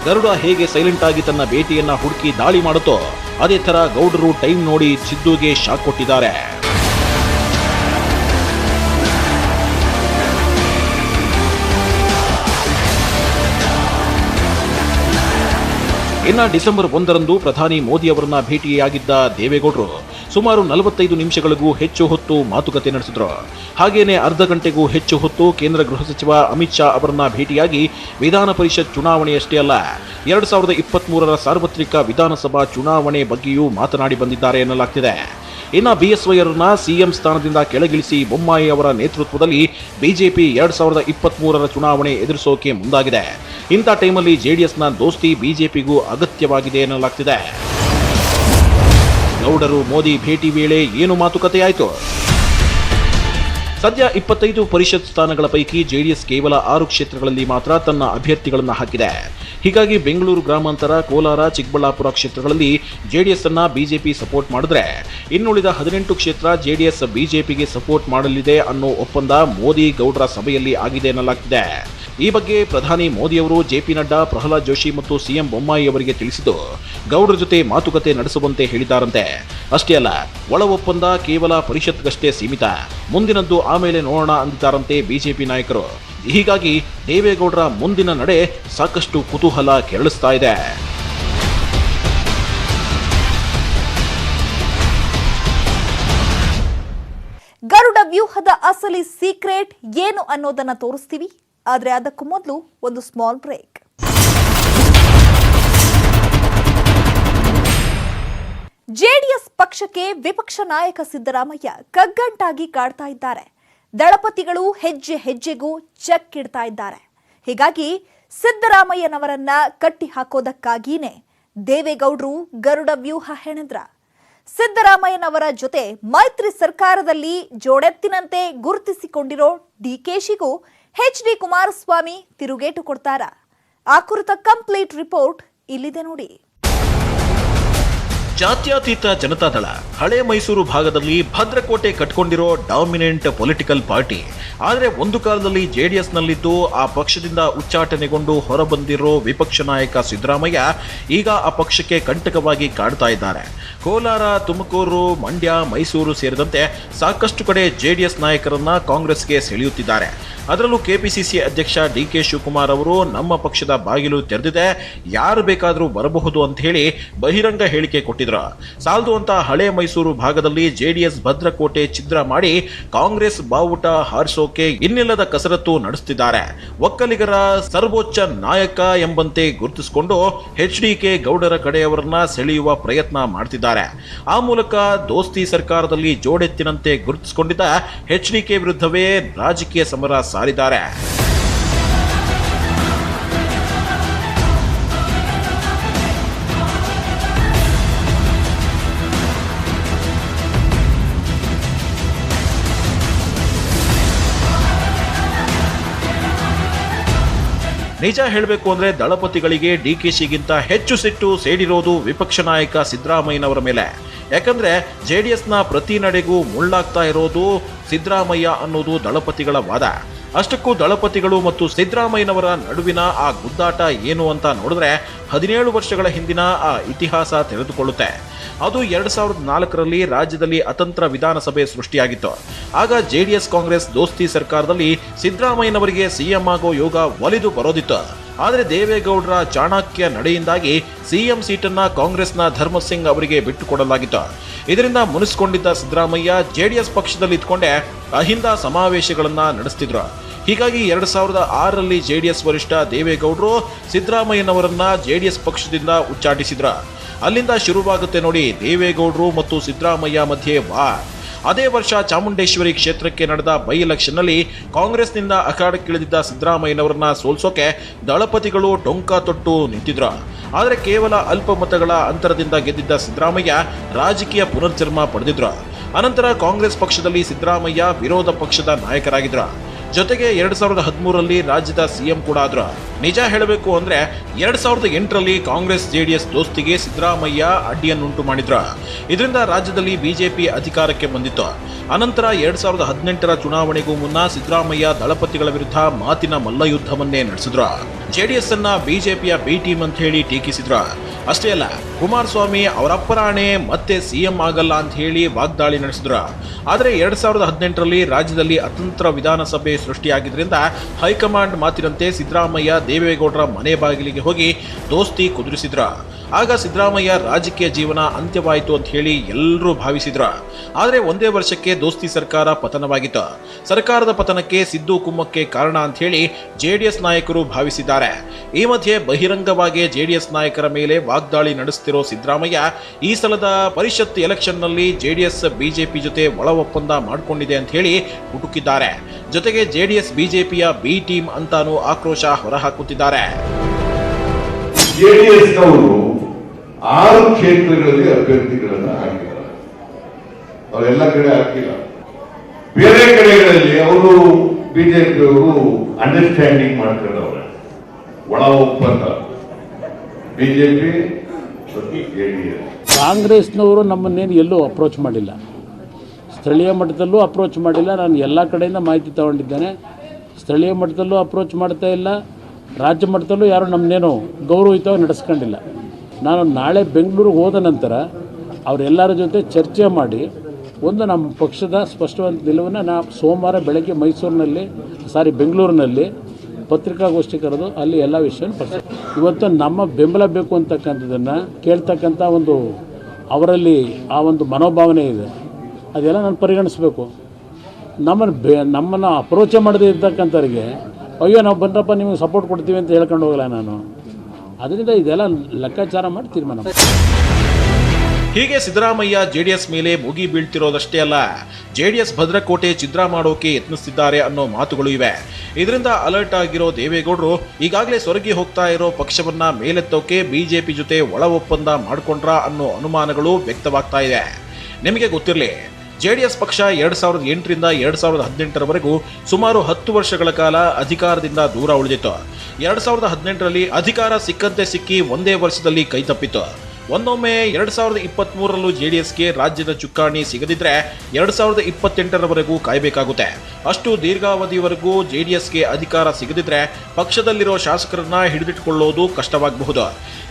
ಗರುಡ ಹೇಗೆ ಸೈಲೆಂಟ್ ಆಗಿ ತನ್ನ ಬೇಟೆಯನ್ನ ಹುಡುಕಿ ದಾಳಿ ಮಾಡುತ್ತೋ, ಅದೇ ತರ ಗೌಡರು ಟೈಮ್ ನೋಡಿ ಸಿದ್ದುಗೆ ಶಾಕ್ ಕೊಟ್ಟಿದ್ದಾರೆ. ಇನ್ನ ಡಿಸೆಂಬರ್ 1ರಂದು ಪ್ರಧಾನಿ ಮೋದಿ ಅವರನ್ನ ಭೇಟಿಯಾಗಿದ್ದ ದೇವೇಗೌಡರು ಸುಮಾರು 45 ನಿಮಿಷಗಳಿಗೂ ಹೆಚ್ಚು ಹೊತ್ತು ಮಾತುಕತೆ ನಡೆಸಿದ್ರು. ಹಾಗೇನೆ ಅರ್ಧ ಗಂಟೆಗೂ ಹೆಚ್ಚು ಹೊತ್ತು ಕೇಂದ್ರ ಗೃಹ ಸಚಿವ ಅಮಿತ್ ಶಾ ಅವರನ್ನ ಭೇಟಿಯಾಗಿ ವಿಧಾನ ಪರಿಷತ್ ಚುನಾವಣೆಯಷ್ಟೇ ಅಲ್ಲ 2023ರ ಸಾರ್ವತ್ರಿಕ ವಿಧಾನಸಭಾ ಚುನಾವಣೆ ಬಗ್ಗೆಯೂ ಮಾತನಾಡಿ ಬಂದಿದ್ದಾರೆ ಎನ್ನಲಾಗ್ತಿದೆ. ಇನ್ನು ಬಿಎಸ್ವೈ ಅವರನ್ನ ಸಿಎಂ ಸ್ಥಾನದಿಂದ ಕೆಳಗಿಳಿಸಿ ಬೊಮ್ಮಾಯಿ ಅವರ ನೇತೃತ್ವದಲ್ಲಿ ಬಿಜೆಪಿ 2023ರ ಚುನಾವಣೆ ಎದುರಿಸೋಕೆ ಮುಂದಾಗಿದೆ. ಇಂಥ ಟೈಮಲ್ಲಿ ಜೆಡಿಎಸ್ನ ದೋಸ್ತಿ ಬಿಜೆಪಿಗೂ ಅಗತ್ಯವಾಗಿದೆ ಎನ್ನಲಾಗ್ತಿದೆ. ಗೌಡರು ಮೋದಿ ಭೇಟಿ ವೇಳೆ ಏನು ಮಾತುಕತೆಯಾಯಿತು? ಸದ್ಯ 25 ಪರಿಷತ್ ಸ್ಥಾನಗಳ ಪೈಕಿ ಜೆಡಿಎಸ್ ಕೇವಲ 6 ಕ್ಷೇತ್ರಗಳಲ್ಲಿ ಮಾತ್ರ ತನ್ನ ಅಭ್ಯರ್ಥಿಗಳನ್ನು ಹಾಕಿದೆ. ಹೀಗಾಗಿ ಬೆಂಗಳೂರು ಗ್ರಾಮಾಂತರ, ಕೋಲಾರ, ಚಿಕ್ಕಬಳ್ಳಾಪುರ ಕ್ಷೇತ್ರಗಳಲ್ಲಿ ಜೆಡಿಎಸ್ ಅನ್ನ ಬಿಜೆಪಿ ಸಪೋರ್ಟ್ ಮಾಡಿದ್ರೆ ಇನ್ನುಳಿದ 18 ಕ್ಷೇತ್ರ ಜೆಡಿಎಸ್ ಬಿಜೆಪಿಗೆ ಸಪೋರ್ಟ್ ಮಾಡಲಿದೆ ಅನ್ನೋ ಒಪ್ಪಂದ ಮೋದಿ ಗೌಡರ ಸಭೆಯಲ್ಲಿ ಆಗಿದೆ ಎನ್ನಲಾಗ್ತಿದೆ. ಈ ಬಗ್ಗೆ ಪ್ರಧಾನಿ ಮೋದಿಯವರು ಜೆಪಿ ನಡ್ಡಾ, ಪ್ರಹ್ಲಾದ್ ಜೋಶಿ ಮತ್ತು ಸಿಎಂ ಬೊಮ್ಮಾಯಿ ಅವರಿಗೆ ತಿಳಿಸಿದ್ದು ಗೌಡರ ಜೊತೆ ಮಾತುಕತೆ ನಡೆಸುವಂತೆ ಹೇಳಿದ್ದಾರಂತೆ. ಅಷ್ಟೇ ಅಲ್ಲ, ಒಳ ಒಪ್ಪಂದ ಕೇವಲ ಪರಿಷತ್ಗಷ್ಟೇ ಸೀಮಿತ, ಮುಂದಿನದ್ದು ಆಮೇಲೆ ನೋಡೋಣ ಅಂದಿದ್ದಾರಂತೆ ಬಿಜೆಪಿ ನಾಯಕರು. ಹೀಗಾಗಿ ದೇವೇಗೌಡರ ಮುಂದಿನ ನಡೆ ಸಾಕಷ್ಟು ಕುತೂಹಲ ಕೆರಳಿಸ್ತಾ ಇದೆ. ಗರುಡ ವ್ಯೂಹದ ಅಸಲಿ ಸೀಕ್ರೆಟ್ ಏನು ಅನ್ನೋದನ್ನ ತೋರಿಸ್ತೀವಿ. ಆದ್ರೆ ಅದಕ್ಕೂ ಮೊದಲು ಒಂದು ಸ್ಮಾಲ್ ಬ್ರೇಕ್. ಜೆಡಿಎಸ್ ಪಕ್ಷಕ್ಕೆ ವಿಪಕ್ಷ ನಾಯಕ ಸಿದ್ದರಾಮಯ್ಯ ಕಗ್ಗಂಟಾಗಿ ಕಾಡ್ತಾ ಇದ್ದಾರೆ. ದಳಪತಿಗಳು ಹೆಜ್ಜೆ ಹೆಜ್ಜೆಗೂ ಚೆಕ್ ಇಡ್ತಾ ಇದ್ದಾರೆ. ಹೀಗಾಗಿ ಸಿದ್ದರಾಮಯ್ಯನವರನ್ನ ಕಟ್ಟಿ ಹಾಕೋದಕ್ಕಾಗಿಯೇ ದೇವೇಗೌಡರು ಗರುಡ ವ್ಯೂಹ ಹೆಣೆದ್ರ. ಸಿದ್ದರಾಮಯ್ಯನವರ ಜೊತೆ ಮೈತ್ರಿ ಸರ್ಕಾರದಲ್ಲಿ ಜೋಡೆತ್ತಿನಂತೆ ಗುರುತಿಸಿಕೊಂಡಿರೋ ಡಿಕೆಶಿಗೂ ಎಚ್.ಡಿ. ಕುಮಾರಸ್ವಾಮಿ ತಿರುಗೇಟು ಕೊಡ್ತಾರ? ಆ ಕುರಿತ ಕಂಪ್ಲೀಟ್ ರಿಪೋರ್ಟ್ ಇಲ್ಲಿದೆ ನೋಡಿ. ಜಾತ್ಯತೀತ ಜನತಾದಳ ಹಳೆ ಮೈಸೂರು ಭಾಗದಲ್ಲಿ ಭದ್ರಕೋಟೆ ಕಟ್ಕೊಂಡಿರೋ ಡಾಮಿನೆಂಟ್ ಪೊಲಿಟಿಕಲ್ ಪಾರ್ಟಿ. ಆದರೆ ಒಂದು ಕಾಲದಲ್ಲಿ ಜೆಡಿಎಸ್ನಲ್ಲಿದ್ದು ಆ ಪಕ್ಷದಿಂದ ಉಚ್ಚಾಟನೆಗೊಂಡು ಹೊರಬಂದಿರೋ ವಿಪಕ್ಷ ನಾಯಕ ಸಿದ್ದರಾಮಯ್ಯ ಈಗ ಆ ಪಕ್ಷಕ್ಕೆ ಕಂಟಕವಾಗಿ ಕಾಡ್ತಾ ಇದ್ದಾರೆ. ಕೋಲಾರ, ತುಮಕೂರು, ಮಂಡ್ಯ, ಮೈಸೂರು ಸೇರಿದಂತೆ ಸಾಕಷ್ಟು ಕಡೆ ಜೆಡಿಎಸ್ ನಾಯಕರನ್ನ ಕಾಂಗ್ರೆಸ್ಗೆ ಸೆಳೆಯುತ್ತಿದ್ದಾರೆ. ಅದರಲ್ಲೂ ಕೆಪಿಸಿಸಿ ಅಧ್ಯಕ್ಷ ಡಿ.ಕೆ. ಶಿವಕುಮಾರ್ ಅವರು ನಮ್ಮ ಪಕ್ಷದ ಬಾಗಿಲು ತೆರೆದಿದೆ, ಯಾರು ಬೇಕಾದರೂ ಬರಬಹುದು ಅಂತ ಹೇಳಿ ಬಹಿರಂಗ ಹೇಳಿಕೆ ಕೊಟ್ಟಿದ್ರು. ಸಾಲದು ಅಂತ ಹಳೆ ಮೈಸೂರು ಭಾಗದಲ್ಲಿ ಜೆಡಿಎಸ್ ಭದ್ರಕೋಟೆ ಛಿದ್ರ ಮಾಡಿ ಕಾಂಗ್ರೆಸ್ ಬಾವುಟ ಹಾರಿಸೋಕೆ ಇನ್ನಿಲ್ಲದ ಕಸರತ್ತು ನಡೆಸುತ್ತಿದ್ದಾರೆ. ಒಕ್ಕಲಿಗರ ಸರ್ವೋಚ್ಚ ನಾಯಕ ಎಂಬಂತೆ ಗುರುತಿಸಿಕೊಂಡು ಎಚ್.ಡಿ.ಕೆ. ಗೌಡರ ಕಡೆಯವರನ್ನ ಸೆಳೆಯುವ ಪ್ರಯತ್ನ ಮಾಡ್ತಿದ್ದಾರೆ. ಆ ಮೂಲಕ ದೋಸ್ತಿ ಸರ್ಕಾರದಲ್ಲಿ ಜೋಡೆತ್ತಿನಂತೆ ಗುರುತಿಸಿಕೊಂಡಿದ್ದ ಎಚ್.ಡಿ.ಕೆ. ವಿರುದ್ಧವೇ ರಾಜಕೀಯ ಸಮರ ಸಾರಿದ್ದಾರೆ. ನಿಜ ಹೇಳಬೇಕು ಅಂದ್ರೆ ದಳಪತಿಗಳಿಗೆ ಡಿಕೆಶಿಗಿಂತ ಹೆಚ್ಚು ಸಿಟ್ಟು ಸೇಡಿರೋದು ವಿಪಕ್ಷ ನಾಯಕ ಸಿದ್ದರಾಮಯ್ಯನವರ ಮೇಲೆ. ಯಾಕಂದ್ರೆ ಜೆಡಿಎಸ್ನ ಪ್ರತಿ ನಡೆಗೂ ಮುಳ್ಳಾಗ್ತಾ ಇರೋದು ಸಿದ್ದರಾಮಯ್ಯ ಅನ್ನೋದು ದಳಪತಿಗಳ ವಾದ. ಅಷ್ಟಕ್ಕೂ ದಳಪತಿಗಳು ಮತ್ತು ಸಿದ್ದರಾಮಯ್ಯನವರ ನಡುವಿನ ಆ ಗುದ್ದಾಟ ಏನು ಅಂತ ನೋಡಿದ್ರೆ 17 ವರ್ಷಗಳ ಹಿಂದಿನ ಆ ಇತಿಹಾಸ ತೆರೆದುಕೊಳ್ಳುತ್ತೆ. ಅದು 2004ರಲ್ಲಿ ರಾಜ್ಯದಲ್ಲಿ ಅತಂತ್ರ ವಿಧಾನಸಭೆ ಸೃಷ್ಟಿಯಾಗಿತ್ತು. ಆಗ ಜೆಡಿಎಸ್ ಕಾಂಗ್ರೆಸ್ ದೋಸ್ತಿ ಸರ್ಕಾರದಲ್ಲಿ ಸಿದ್ದರಾಮಯ್ಯನವರಿಗೆ ಸಿಎಂ ಆಗೋ ಯೋಗ ಒಲಿದು ಬರೋದಿತ್ತು. ಆದರೆ ದೇವೇಗೌಡರ ಚಾಣಕ್ಯ ನಡೆಯಿಂದಾಗಿ ಸಿಎಂ ಸೀಟನ್ನ ಕಾಂಗ್ರೆಸ್ನ ಧರ್ಮಸಿಂಗ್ ಅವರಿಗೆ ಬಿಟ್ಟುಕೊಡಲಾಗಿತ್ತು. ಇದರಿಂದ ಮುನಿಸಿಕೊಂಡಿದ್ದ ಸಿದ್ದರಾಮಯ್ಯ ಜೆಡಿಎಸ್ ಪಕ್ಷದಲ್ಲಿ ಇದ್ಕೊಂಡೆ ಅಹಿಂದ ಸಮಾವೇಶಗಳನ್ನ ನಡೆಸ್ತಿದ್ರು. ಹೀಗಾಗಿ 2006ರಲ್ಲಿ ಜೆಡಿಎಸ್ ವರಿಷ್ಠ ದೇವೇಗೌಡರು ಸಿದ್ದರಾಮಯ್ಯನವರನ್ನ ಜೆಡಿಎಸ್ ಪಕ್ಷದಿಂದ ಉಚ್ಚಾಟಿಸಿದ್ರು. ಅಲ್ಲಿಂದ ಶುರುವಾಗುತ್ತೆ ನೋಡಿ ದೇವೇಗೌಡರು ಮತ್ತು ಸಿದ್ದರಾಮಯ್ಯ ಮಧ್ಯೆ ವಾರ್. ಅದೇ ವರ್ಷ ಚಾಮುಂಡೇಶ್ವರಿ ಕ್ಷೇತ್ರಕ್ಕೆ ನಡೆದ ಬೈ ಎಲೆಕ್ಷನ್ನಲ್ಲಿ ಕಾಂಗ್ರೆಸ್ನಿಂದ ಅಖಾಡಕ್ಕಿಳಿದಿದ್ದ ಸಿದ್ದರಾಮಯ್ಯನವರನ್ನ ಸೋಲ್ಸೋಕೆ ದಳಪತಿಗಳು ಟೊಂಕ ತೊಟ್ಟು ನಿಂತಿದ್ರು. ಆದರೆ ಕೇವಲ ಅಲ್ಪ ಮತಗಳ ಅಂತರದಿಂದ ಗೆದ್ದಿದ್ದ ಸಿದ್ದರಾಮಯ್ಯ ರಾಜಕೀಯ ಪುನರ್ಜನ್ಮ ಪಡೆದಿದ್ರು. ಅನಂತರ ಕಾಂಗ್ರೆಸ್ ಪಕ್ಷದಲ್ಲಿ ಸಿದ್ದರಾಮಯ್ಯ ವಿರೋಧ ಪಕ್ಷದ ನಾಯಕರಾಗಿದ್ರು. ಜೊತೆಗೆ 2013ರಲ್ಲಿ ರಾಜ್ಯದ ಸಿಎಂ ಕೂಡ ಆದ್ರು. ನಿಜ ಹೇಳಬೇಕು ಅಂದ್ರೆ 2008ರಲ್ಲಿ ಕಾಂಗ್ರೆಸ್ ಜೆಡಿಎಸ್ ದೋಸ್ತಿಗೆ ಸಿದ್ದರಾಮಯ್ಯ ಅಡ್ಡಿಯನ್ನುಂಟು ಮಾಡಿದ್ರು. ಇದರಿಂದ ರಾಜ್ಯದಲ್ಲಿ ಬಿಜೆಪಿ ಅಧಿಕಾರಕ್ಕೆ ಬಂದಿತ್ತು. ಅನಂತರ 2018ರ ಚುನಾವಣೆಗೂ ಮುನ್ನ ಸಿದ್ದರಾಮಯ್ಯ ದಳಪತಿಗಳ ವಿರುದ್ಧ ಮಾತಿನ ಮಲ್ಲಯುದ್ಧವನ್ನೇ ನಡೆಸಿದ್ರು. ಜೆಡಿಎಸ್ ಅನ್ನ ಬಿಜೆಪಿಯ ಬಿ ಟೀಮ್ ಅಂತ ಹೇಳಿ ಟೀಕಿಸಿದ್ರು. ಅಷ್ಟೇ ಅಲ್ಲ, ಕುಮಾರಸ್ವಾಮಿ ಅವರಪ್ಪರಾಣೆ ಮತ್ತೆ ಸಿಎಂ ಆಗಲ್ಲ ಅಂತ ಹೇಳಿ ವಾಗ್ದಾಳಿ ನಡೆಸಿದ್ರು. ಆದರೆ 2018ರಲ್ಲಿ ರಾಜ್ಯದಲ್ಲಿ ಅತಂತ್ರ ವಿಧಾನಸಭೆ ಸೃಷ್ಟಿಯಾಗಿದ್ದರಿಂದ ಹೈಕಮಾಂಡ್ ಮಾತಿನಂತೆ ಸಿದ್ದರಾಮಯ್ಯ ದೇವೇಗೌಡರ ಮನೆ ಬಾಗಿಲಿಗೆ ಹೋಗಿ ದೋಸ್ತಿ ಕುದುರಿಸಿದ್ರು. ಆಗ ಸಿದ್ದರಾಮಯ್ಯ ರಾಜಕೀಯ ಜೀವನ ಅಂತ್ಯವಾಯಿತು ಅಂತ ಹೇಳಿ ಎಲ್ಲರೂ ಭಾವಿಸಿದ್ರು. ಆದರೆ ಒಂದೇ ವರ್ಷಕ್ಕೆ ದೋಸ್ತಿ ಸರ್ಕಾರ ಪತನವಾಗಿತ್ತು. ಸರ್ಕಾರದ ಪತನಕ್ಕೆ ಸಿದ್ದು ಕುಮ್ಮಕ್ಕೆ ಕಾರಣ ಅಂತ ಹೇಳಿ ಜೆಡಿಎಸ್ ನಾಯಕರು ಭಾವಿಸಿದ್ದಾರೆ. ಈ ಮಧ್ಯೆ ಬಹಿರಂಗವಾಗಿ ಜೆಡಿಎಸ್ ನಾಯಕರ ಮೇಲೆ ವಾಗ್ದಾಳಿ ನಡೆಸುತ್ತಿರೋ ಸಿದ್ದರಾಮಯ್ಯ ಈ ಸಲದ ಪರಿಷತ್ ಎಲೆಕ್ಷನ್ನಲ್ಲಿ ಜೆಡಿಎಸ್ ಬಿಜೆಪಿ ಜೊತೆ ಒಳ ಒಪ್ಪಂದ ಮಾಡಿಕೊಂಡಿದೆ ಅಂತ ಹೇಳಿ ಹುಡುಕಿದ್ದಾರೆ. ಜೊತೆಗೆ ಜೆಡಿಎಸ್ ಬಿಜೆಪಿಯ ಬಿ ಟೀಮ್ ಅಂತಾನೂ ಆಕ್ರೋಶ ಹೊರಹಾಕುತ್ತಿದ್ದಾರೆ. ಜೆಡಿಎಸ್ನವರು 6 ಕ್ಷೇತ್ರಗಳಲ್ಲಿ ಅಭ್ಯರ್ಥಿಗಳನ್ನ ಹಾಕಿದ್ದಾರೆ. ಅವರೆಲ್ಲ ಕಡೆ ಹಾಕಿಲ್ಲ. ಬೇರೆ ಕಡೆಗಳಲ್ಲಿ ಅವರು ಬಿಜೆಪಿಯವರು ಅಂಡರ್ಸ್ಟ್ಯಾಂಡಿಂಗ್ ಮಾಡ್ಕೊಂಡವ್ರೆ, ಒಳ ಒಪ್ಪಂದ ಬಿಜೆಪಿ ಮತ್ತು ಜೆಡಿಎಸ್. ಕಾಂಗ್ರೆಸ್ನವರು ನಮ್ಮನ್ನೇನು ಎಲ್ಲೂ ಅಪ್ರೋಚ್ ಮಾಡಿಲ್ಲ, ಸ್ಥಳೀಯ ಮಟ್ಟದಲ್ಲೂ ಅಪ್ರೋಚ್ ಮಾಡಿಲ್ಲ. ನಾನು ಎಲ್ಲ ಕಡೆಯಿಂದ ಮಾಹಿತಿ ತಗೊಂಡಿದ್ದೇನೆ. ಸ್ಥಳೀಯ ಮಟ್ಟದಲ್ಲೂ ಅಪ್ರೋಚ್ ಮಾಡ್ತಾ ಇಲ್ಲ, ರಾಜ್ಯ ಮಟ್ಟದಲ್ಲೂ ಯಾರು ನಮ್ಮನ್ನೇನು ಗೌರವಯುತವಾಗಿ ನಡೆಸ್ಕೊಂಡಿಲ್ಲ. ನಾನು ನಾಳೆ ಬೆಂಗಳೂರಿಗೆ ಹೋದ ನಂತರ ಅವರೆಲ್ಲರ ಜೊತೆ ಚರ್ಚೆ ಮಾಡಿ ಒಂದು ನಮ್ಮ ಪಕ್ಷದ ಸ್ಪಷ್ಟವಾದ ನಿಲುವನ್ನು ಸೋಮವಾರ ಬೆಳಗ್ಗೆ ಬೆಂಗಳೂರಿನಲ್ಲಿ ಪತ್ರಿಕಾಗೋಷ್ಠಿ ಕರೆದು ಅಲ್ಲಿ ಎಲ್ಲ ವಿಷಯವನ್ನು ಪರಿಶೀಲಿಸಿ ಇವತ್ತು ನಮ್ಮ ಬೆಂಬಲ ಬೇಕು ಅಂತಕ್ಕಂಥದ್ದನ್ನು ಕೇಳ್ತಕ್ಕಂಥ ಒಂದು ಅವರಲ್ಲಿ ಆ ಒಂದು ಮನೋಭಾವನೆ ಇದೆ. ಅದೆಲ್ಲ ನಾನು ಪರಿಗಣಿಸಬೇಕು. ನಮ್ಮನ್ನು ಅಪ್ರೋಚೇ ಮಾಡದೇ ಇರ್ತಕ್ಕಂಥವ್ರಿಗೆ ಅಯ್ಯೋ ನಾವು ಬಂದ್ರಪ್ಪ ನಿಮಗೆ ಸಪೋರ್ಟ್ ಕೊಡ್ತೀವಿ ಅಂತ ಹೇಳ್ಕೊಂಡು ಹೋಗಲ್ಲ ನಾನು. ಅದರಿಂದ ಇದೆಲ್ಲ ಲೆಕ್ಕಾಚಾರ ಮಾಡಿ ತೀರ್ಮಾನ. ಹೀಗೆ ಸಿದ್ದರಾಮಯ್ಯ ಜೆಡಿಎಸ್ ಮೇಲೆ ಮುಗಿ ಬೀಳ್ತಿರೋದಷ್ಟೇ ಅಲ್ಲ, ಜೆಡಿಎಸ್ ಭದ್ರಕೋಟೆ ಛಿದ್ರ ಮಾಡೋಕೆ ಯತ್ನಿಸುತ್ತಿದ್ದಾರೆ ಅನ್ನೋ ಮಾತುಗಳು ಇವೆ. ಇದರಿಂದ ಅಲರ್ಟ್ ಆಗಿರೋ ದೇವೇಗೌಡರು ಈಗಾಗಲೇ ಸೊರಗಿ ಹೋಗ್ತಾ ಇರೋ ಪಕ್ಷವನ್ನ ಮೇಲೆತ್ತೋಕೆ ಬಿಜೆಪಿ ಜೊತೆ ಒಳ ಒಪ್ಪಂದ ಮಾಡ್ಕೊಂಡ್ರಾ ಅನ್ನೋ ಅನುಮಾನಗಳು ವ್ಯಕ್ತವಾಗ್ತಾ ಇದೆ. ನಿಮಗೆ ಗೊತ್ತಿರಲಿ, ಜೆಡಿಎಸ್ ಪಕ್ಷ 2008ರಿಂದ 2018ರವರೆಗೂ ಸುಮಾರು 10 ವರ್ಷಗಳ ಕಾಲ ಅಧಿಕಾರದಿಂದ ದೂರ ಉಳಿದಿತ್ತು. 2018ರಲ್ಲಿ ಅಧಿಕಾರ ಸಿಕ್ಕಂತೆ ಸಿಕ್ಕಿ ಒಂದೇ ವರ್ಷದಲ್ಲಿ ಕೈತಪ್ಪಿತು. ಒಂದೊಮ್ಮೆ 2023ರಲ್ಲೂ ಜೆಡಿಎಸ್ಗೆ ರಾಜ್ಯದ ಚುಕ್ಕಾಣಿ ಸಿಗದಿದ್ರೆ 2028ರವರೆಗೂ ಕಾಯಬೇಕಾಗುತ್ತೆ. ಅಷ್ಟು ದೀರ್ಘಾವಧಿವರೆಗೂ ಜೆಡಿಎಸ್ಗೆ ಅಧಿಕಾರ ಸಿಗದಿದ್ರೆ ಪಕ್ಷದಲ್ಲಿರೋ ಶಾಸಕರನ್ನ ಹಿಡಿದಿಟ್ಟುಕೊಳ್ಳೋದು ಕಷ್ಟವಾಗಬಹುದು.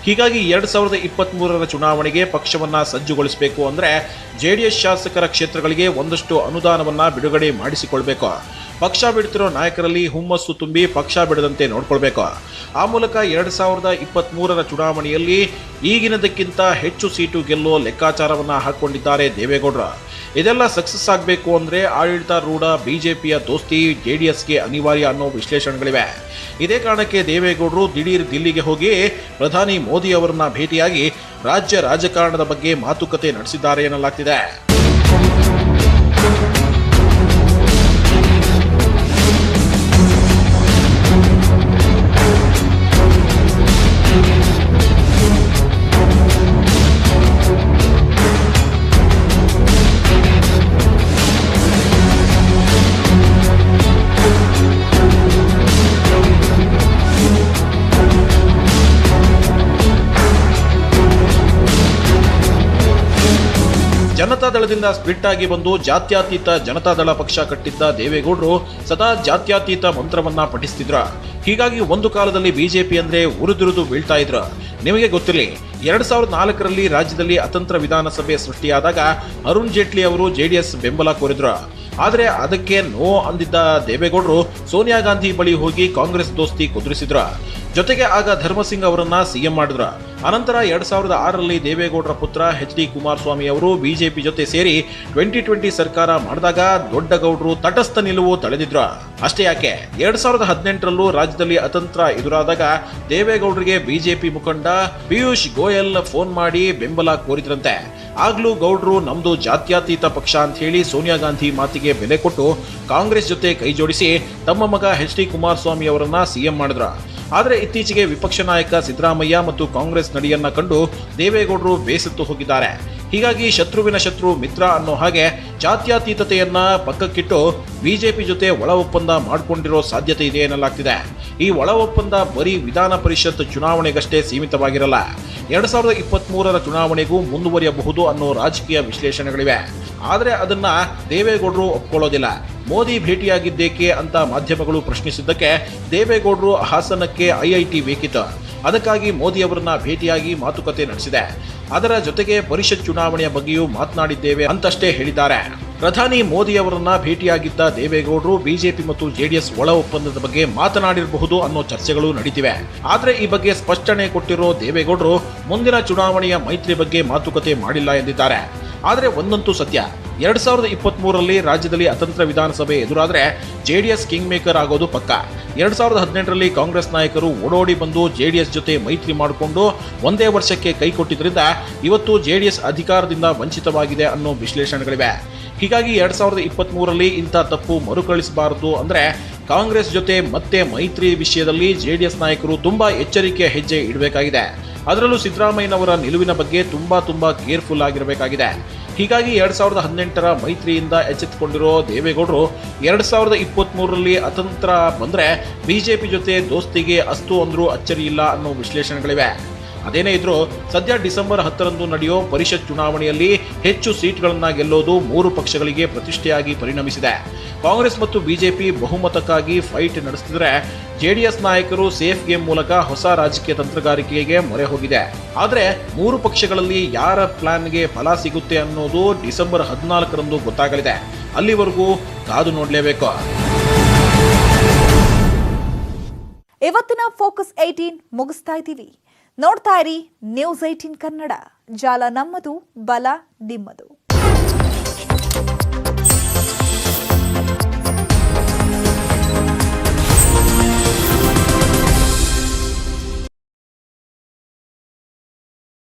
ಹೀಗಾಗಿ 2023ರ ಚುನಾವಣೆಗೆ ಪಕ್ಷವನ್ನ ಸಜ್ಜುಗೊಳಿಸಬೇಕು ಅಂದ್ರೆ ಜೆಡಿಎಸ್ ಶಾಸಕರ ಕ್ಷೇತ್ರಗಳಿಗೆ ಒಂದಷ್ಟು ಅನುದಾನವನ್ನ ಬಿಡುಗಡೆ ಮಾಡಿಸಿಕೊಳ್ಬೇಕು. ಪಕ್ಷ ಬಿಡ್ತಿರೋ ನಾಯಕರಲ್ಲಿ ಹುಮ್ಮಸ್ಸು ತುಂಬಿ ಪಕ್ಷ ಬಿಡದಂತೆ ನೋಡ್ಕೊಳ್ಬೇಕು. ಆ ಮೂಲಕ 2023ರ ಚುನಾವಣೆಯಲ್ಲಿ ಈಗಿನದಕ್ಕಿಂತ ಹೆಚ್ಚು ಸೀಟು ಗೆಲ್ಲುವ ಲೆಕ್ಕಾಚಾರವನ್ನ ಹಾಕೊಂಡಿದ್ದಾರೆ ದೇವೇಗೌಡರು. ಇದೆಲ್ಲ ಸಕ್ಸಸ್ ಆಗಬೇಕು ಅಂದ್ರೆ ಆಡಳಿತಾರೂಢ ಬಿಜೆಪಿಯ ದೋಸ್ತಿ ಜೆಡಿಎಸ್ಗೆ ಅನಿವಾರ್ಯ ಅನ್ನೋ ವಿಶ್ಲೇಷಣೆಗಳಿವೆ. ಇದೇ ಕಾರಣಕ್ಕೆ ದೇವೇಗೌಡರು ದಿಢೀರ್ ದಿಲ್ಲಿಗೆ ಹೋಗಿ ಪ್ರಧಾನಿ ಮೋದಿ ಅವರನ್ನ ಭೇಟಿಯಾಗಿ ರಾಜ್ಯ ರಾಜಕಾರಣದ ಬಗ್ಗೆ ಮಾತುಕತೆ ನಡೆಸಿದ್ದಾರೆ ಎನ್ನಲಾಗ್ತಿದೆ. ಜನತಾದಳದಿಂದ ಸ್ಪ್ಲಿಟ್ ಆಗಿ ಬಂದು ಜಾತ್ಯತೀತ ಜನತಾದಳ ಪಕ್ಷ ಕಟ್ಟಿದ್ದ ದೇವೇಗೌಡರು ಸದಾ ಜಾತ್ಯತೀತ ಮಂತ್ರವನ್ನ ಪಠಿಸ್ತಿದ್ರ. ಹೀಗಾಗಿ ಒಂದು ಕಾಲದಲ್ಲಿ ಬಿಜೆಪಿ ಅಂದ್ರೆ ಉರಿದುರಿದು ಬೀಳ್ತಾ ಇದ್ರು. ನಿಮಗೆ ಗೊತ್ತಿರಲಿ, 2004ರಲ್ಲಿ ರಾಜ್ಯದಲ್ಲಿ ಅತಂತ್ರ ವಿಧಾನಸಭೆ ಸೃಷ್ಟಿಯಾದಾಗ ಅರುಣ್ ಜೇಟ್ಲಿ ಅವರು ಜೆಡಿಎಸ್ ಬೆಂಬಲ ಕೋರಿದ್ರು. ಆದರೆ ಅದಕ್ಕೆ ನೋ ಅಂದಿದ್ದ ದೇವೇಗೌಡರು ಸೋನಿಯಾ ಗಾಂಧಿ ಬಳಿ ಹೋಗಿ ಕಾಂಗ್ರೆಸ್ ದೋಸ್ತಿ ಕುದುರಿಸಿದ್ರು. ಜೊತೆಗೆ ಆಗ ಧರ್ಮಸಿಂಗ್ ಅವರನ್ನ ಸಿಎಂ ಮಾಡಿದ್ರು. ಅನಂತರ 2006ರಲ್ಲಿ ದೇವೇಗೌಡರ ಪುತ್ರ ಎಚ್.ಡಿ. ಕುಮಾರಸ್ವಾಮಿ ಅವರು ಬಿಜೆಪಿ ಜೊತೆ ಸೇರಿ 2020 ಸರ್ಕಾರ ಮಾಡಿದಾಗ ದೊಡ್ಡ ಗೌಡರು ತಟಸ್ಥ ನಿಲುವು ತಳೆದಿದ್ರು. ಅಷ್ಟೇ ಯಾಕೆ, 2018ರಲ್ಲೂ ರಾಜ್ಯದಲ್ಲಿ ಅತಂತ್ರ ಎದುರಾದಾಗ ದೇವೇಗೌಡರಿಗೆ ಬಿಜೆಪಿ ಮುಖಂಡ ಪಿಯೂಷ್ ಗೋಯಲ್ ಫೋನ್ ಮಾಡಿ ಬೆಂಬಲ ಕೋರಿದ್ರಂತೆ. ಆಗ್ಲೂ ಗೌಡ್ರು ನಮ್ದು ಜಾತ್ಯತೀತ ಪಕ್ಷ ಅಂತ ಹೇಳಿ ಸೋನಿಯಾ ಗಾಂಧಿ ಮಾತಿಗೆ ಬೆಲೆ ಕೊಟ್ಟು ಕಾಂಗ್ರೆಸ್ ಜೊತೆ ಕೈ ಜೋಡಿಸಿ ತಮ್ಮ ಮಗ ಎಚ್.ಡಿ. ಕುಮಾರಸ್ವಾಮಿ ಅವರನ್ನ ಸಿಎಂ ಮಾಡಿದ್ರು. ಆದರೆ ಇತ್ತೀಚೆಗೆ ವಿಪಕ್ಷ ನಾಯಕ ಸಿದ್ದರಾಮಯ್ಯ ಮತ್ತು ಕಾಂಗ್ರೆಸ್ ನಡೆಯನ್ನ ಕಂಡು ದೇವೇಗೌಡರು ಬೇಸತ್ತು ಹೋಗಿದ್ದಾರೆ. ಹೀಗಾಗಿ ಶತ್ರುವಿನ ಶತ್ರು ಮಿತ್ರ ಅನ್ನೋ ಹಾಗೆ ಜಾತ್ಯತೀತತೆಯನ್ನ ಪಕ್ಕಕ್ಕಿಟ್ಟು ಬಿಜೆಪಿ ಜೊತೆ ಒಳ ಒಪ್ಪಂದ ಮಾಡಿಕೊಂಡಿರೋ ಸಾಧ್ಯತೆ ಇದೆ ಎನ್ನಲಾಗ್ತಿದೆ. ಈ ಒಳ ಒಪ್ಪಂದ ಬರೀ ವಿಧಾನ ಪರಿಷತ್ ಚುನಾವಣೆಗಷ್ಟೇ ಸೀಮಿತವಾಗಿರಲ್ಲ, 2023ರ ಚುನಾವಣೆಗೂ ಮುಂದುವರಿಯಬಹುದು ಅನ್ನೋ ರಾಜಕೀಯ ವಿಶ್ಲೇಷಣೆಗಳಿವೆ. ಆದರೆ ಅದನ್ನ ದೇವೇಗೌಡರು ಒಪ್ಕೊಳ್ಳೋದಿಲ್ಲ. ಮೋದಿ ಭೇಟಿಯಾಗಿದ್ದೇಕೆ ಅಂತ ಮಾಧ್ಯಮಗಳು ಪ್ರಶ್ನಿಸಿದ್ದಕ್ಕೆ ದೇವೇಗೌಡರು ಹಾಸನಕ್ಕೆ ಐಐಟಿ ಬೇಕಿತ್ತು, ಅದಕ್ಕಾಗಿ ಮೋದಿ ಅವರನ್ನ ಭೇಟಿಯಾಗಿ ಮಾತುಕತೆ ನಡೆಸಿದೆ, ಅದರ ಜೊತೆಗೆ ಪರಿಷತ್ ಚುನಾವಣೆಯ ಬಗ್ಗೆಯೂ ಮಾತನಾಡಿದ್ದೇವೆ ಅಂತಷ್ಟೇ ಹೇಳಿದ್ದಾರೆ. ಪ್ರಧಾನಿ ಮೋದಿ ಅವರನ್ನ ಭೇಟಿಯಾಗಿದ್ದ ದೇವೇಗೌಡರು ಬಿಜೆಪಿ ಮತ್ತು ಜೆಡಿಎಸ್ ಒಳ ಒಪ್ಪಂದದ ಬಗ್ಗೆ ಮಾತನಾಡಿರಬಹುದು ಅನ್ನೋ ಚರ್ಚೆಗಳು ನಡೀತಿವೆ. ಆದ್ರೆ ಈ ಬಗ್ಗೆ ಸ್ಪಷ್ಟನೆ ಕೊಟ್ಟಿರೋ ದೇವೇಗೌಡರು ಮುಂದಿನ ಚುನಾವಣೆಯ ಮೈತ್ರಿ ಬಗ್ಗೆ ಮಾತುಕತೆ ಮಾಡಿಲ್ಲ ಎಂದಿದ್ದಾರೆ. ಆದರೆ ಒಂದಂತೂ ಸತ್ಯ, 2023ರಲ್ಲಿ ರಾಜ್ಯದಲ್ಲಿ ಅತಂತ್ರ ವಿಧಾನಸಭೆ ಎದುರಾದ್ರೆ ಜೆಡಿಎಸ್ ಕಿಂಗ್ ಮೇಕರ್ ಆಗೋದು ಪಕ್ಕ. 2018ರಲ್ಲಿ ಕಾಂಗ್ರೆಸ್ ನಾಯಕರು ಓಡೋಡಿ ಬಂದು ಜೆಡಿಎಸ್ ಜೊತೆ ಮೈತ್ರಿ ಮಾಡಿಕೊಂಡು ಒಂದೇ ವರ್ಷಕ್ಕೆ ಕೈ ಕೊಟ್ಟಿದ್ರಿಂದ ಇವತ್ತು ಜೆಡಿಎಸ್ ಅಧಿಕಾರದಿಂದ ವಂಚಿತವಾಗಿದೆ ಅನ್ನೋ ವಿಶ್ಲೇಷಣೆಗಳಿವೆ. ಹೀಗಾಗಿ 2023ರಲ್ಲಿ ಇಂಥ ತಪ್ಪು ಮರುಕಳಿಸಬಾರದು ಅಂದ್ರೆ ಕಾಂಗ್ರೆಸ್ ಜೊತೆ ಮತ್ತೆ ಮೈತ್ರಿ ವಿಷಯದಲ್ಲಿ ಜೆಡಿಎಸ್ ನಾಯಕರು ತುಂಬಾ ಎಚ್ಚರಿಕೆಯ ಹೆಜ್ಜೆ ಇಡಬೇಕಾಗಿದೆ. ಅದರಲ್ಲೂ ಸಿದ್ದರಾಮಯ್ಯನವರ ನಿಲುವಿನ ಬಗ್ಗೆ ತುಂಬಾ ಕೇರ್ಫುಲ್ ಆಗಿರಬೇಕಾಗಿದೆ. ಹೀಗಾಗಿ 2018ರ ಮೈತ್ರಿಯಿಂದ ಎಚ್ಚೆತ್ತುಕೊಂಡಿರೋ ದೇವೇಗೌಡರು 2023ರಲ್ಲಿ ಅತಂತ್ರ ಬಂದ್ರೆ ಬಿಜೆಪಿ ಜೊತೆ ದೋಸ್ತಿಗೆ ಅಸ್ತು ಅಂದ್ರೂ ಅಚ್ಚರಿ ಇಲ್ಲ ಅನ್ನೋ ವಿಶ್ಲೇಷಣೆಗಳಿವೆ. ಅದೇನೇ ಇದ್ರೂ ಸದ್ಯ ಡಿಸೆಂಬರ್ 10ರಂದು ನಡೆಯೋ ಪರಿಷತ್ ಚುನಾವಣೆಯಲ್ಲಿ ಹೆಚ್ಚು ಸೀಟ್ಗಳನ್ನ ಗೆಲ್ಲೋದು ಮೂರು ಪಕ್ಷಗಳಿಗೆ ಪ್ರತಿಷ್ಠೆಯಾಗಿ ಪರಿಣಮಿಸಿದೆ. ಕಾಂಗ್ರೆಸ್ ಮತ್ತು ಬಿಜೆಪಿ ಬಹುಮತಕ್ಕಾಗಿ ಫೈಟ್ ನಡೆಸುತ್ತಿದ್ರೆ ಜೆಡಿಎಸ್ ನಾಯಕರು ಸೇಫ್ ಗೇಮ್ ಮೂಲಕ ಹೊಸ ರಾಜಕೀಯ ತಂತ್ರಗಾರಿಕೆಗೆ ಮೊರೆ ಹೋಗಿದೆ. ಆದ್ರೆ ಮೂರು ಪಕ್ಷಗಳಲ್ಲಿ ಯಾರ ಪ್ಲಾನ್ಗೆ ಫಲ ಸಿಗುತ್ತೆ ಅನ್ನೋದು ಡಿಸೆಂಬರ್ 14ರಂದು ಗೊತ್ತಾಗಲಿದೆ. ಅಲ್ಲಿವರೆಗೂ ಕಾದು ನೋಡಲೇಬೇಕು. ಇವತ್ತಿನ ಫೋಕಸ್ 18 ಮುಗಿಸ್ತಾ ಇದ್ದೀವಿ. ನೋಡ್ತಾ ಇರಿ ನ್ಯೂಸ್ 18 ಕನ್ನಡ. ಜಾಲ ನಮ್ಮದು, ಬಲ ನಿಮ್ಮದು.